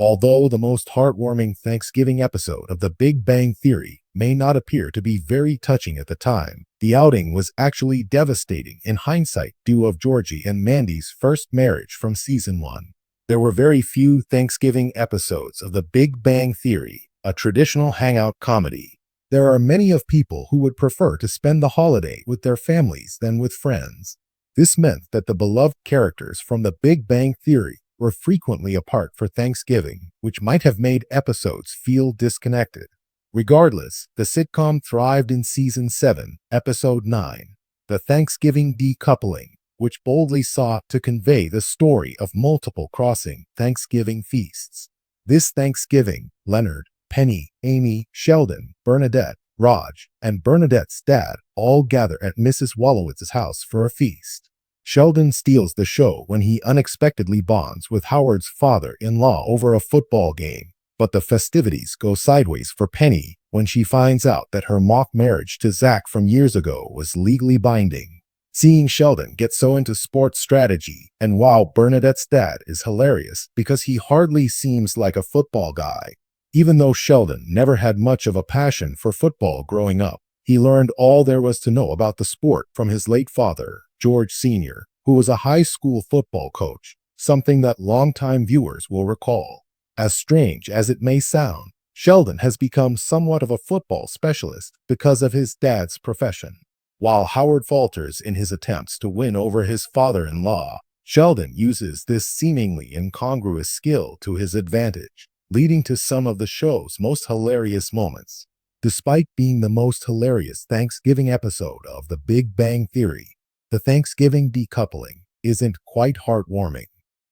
Although the most heartwarming Thanksgiving episode of The Big Bang Theory may not appear to be very touching at the time, the outing was actually devastating in hindsight due of Georgie and Mandy's first marriage from season 1. There were very few Thanksgiving episodes of The Big Bang Theory, a traditional hangout comedy. There are many of people who would prefer to spend the holiday with their families than with friends. This meant that the beloved characters from The Big Bang Theory were frequently apart for Thanksgiving, which might have made episodes feel disconnected. Regardless, the sitcom thrived in Season 7, Episode 9, The Thanksgiving Decoupling, which boldly sought to convey the story of multiple crossing Thanksgiving feasts. This Thanksgiving, Leonard, Penny, Amy, Sheldon, Bernadette, Raj, and Bernadette's dad all gather at Mrs. Wolowitz's house for a feast. Sheldon steals the show when he unexpectedly bonds with Howard's father-in-law over a football game, but the festivities go sideways for Penny when she finds out that her mock marriage to Zach from years ago was legally binding. Seeing Sheldon get so into sports strategy, and while Bernadette's dad is hilarious because he hardly seems like a football guy. Even though Sheldon never had much of a passion for football growing up, he learned all there was to know about the sport from his late father, George Sr., who was a high school football coach, something that longtime viewers will recall. As strange as it may sound, Sheldon has become somewhat of a football specialist because of his dad's profession. While Howard falters in his attempts to win over his father-in-law, Sheldon uses this seemingly incongruous skill to his advantage, leading to some of the show's most hilarious moments. Despite being the most hilarious Thanksgiving episode of The Big Bang Theory, the Thanksgiving decoupling isn't quite heartwarming.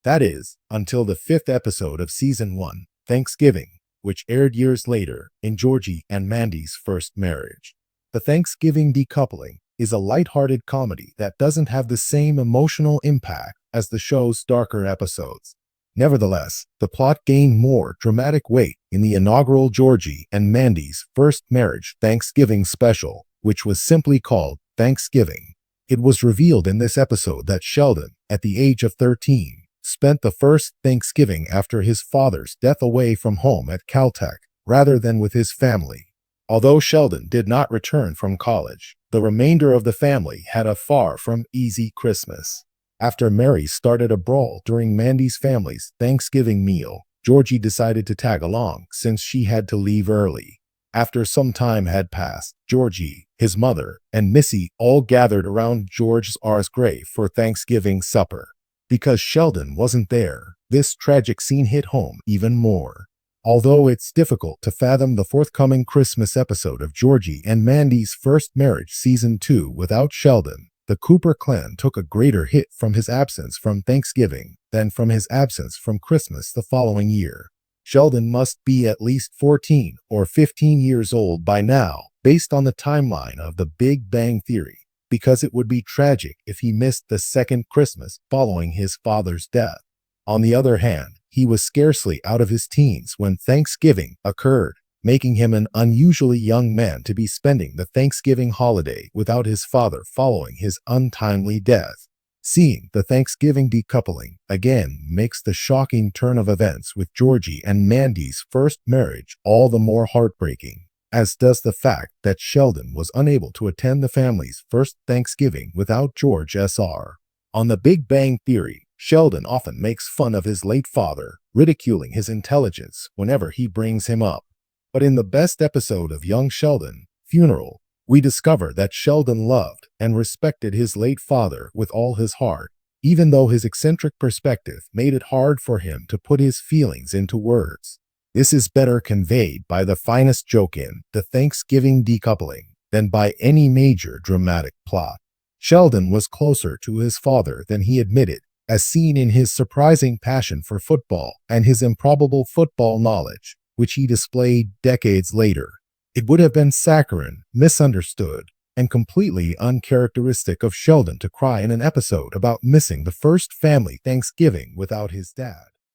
That is, until the 5th episode of Season 1, Thanksgiving, which aired years later in Georgie and Mandy's first marriage. The Thanksgiving decoupling is a lighthearted comedy that doesn't have the same emotional impact as the show's darker episodes. Nevertheless, the plot gained more dramatic weight in the inaugural Georgie and Mandy's first marriage Thanksgiving special, which was simply called Thanksgiving. It was revealed in this episode that Sheldon, at the age of 13, spent the first Thanksgiving after his father's death away from home at Caltech, rather than with his family. Although Sheldon did not return from college, the remainder of the family had a far from easy Christmas. After Mary started a brawl during Mandy's family's Thanksgiving meal, Georgie decided to tag along since she had to leave early. After some time had passed, Georgie, his mother, and Missy all gathered around George R's grave for Thanksgiving supper. Because Sheldon wasn't there, this tragic scene hit home even more. Although it's difficult to fathom the forthcoming Christmas episode of Georgie and Mandy's first marriage Season 2 without Sheldon, the Cooper clan took a greater hit from his absence from Thanksgiving than from his absence from Christmas the following year. Sheldon must be at least 14 or 15 years old by now, based on the timeline of The Big Bang Theory, because it would be tragic if he missed the second Christmas following his father's death. On the other hand, he was scarcely out of his teens when Thanksgiving occurred, making him an unusually young man to be spending the Thanksgiving holiday without his father following his untimely death. Seeing the Thanksgiving decoupling again makes the shocking turn of events with Georgie and Mandy's first marriage all the more heartbreaking, as does the fact that Sheldon was unable to attend the family's first Thanksgiving without George Sr. On The Big Bang Theory, Sheldon often makes fun of his late father, ridiculing his intelligence whenever he brings him up. But in the best episode of Young Sheldon, Funeral, we discover that Sheldon loved and respected his late father with all his heart, even though his eccentric perspective made it hard for him to put his feelings into words. This is better conveyed by the finest joke in The Thanksgiving Decoupling than by any major dramatic plot. Sheldon was closer to his father than he admitted, as seen in his surprising passion for football and his improbable football knowledge, which he displayed decades later. It would have been saccharine, misunderstood, and completely uncharacteristic of Sheldon to cry in an episode about missing the first family Thanksgiving without his dad.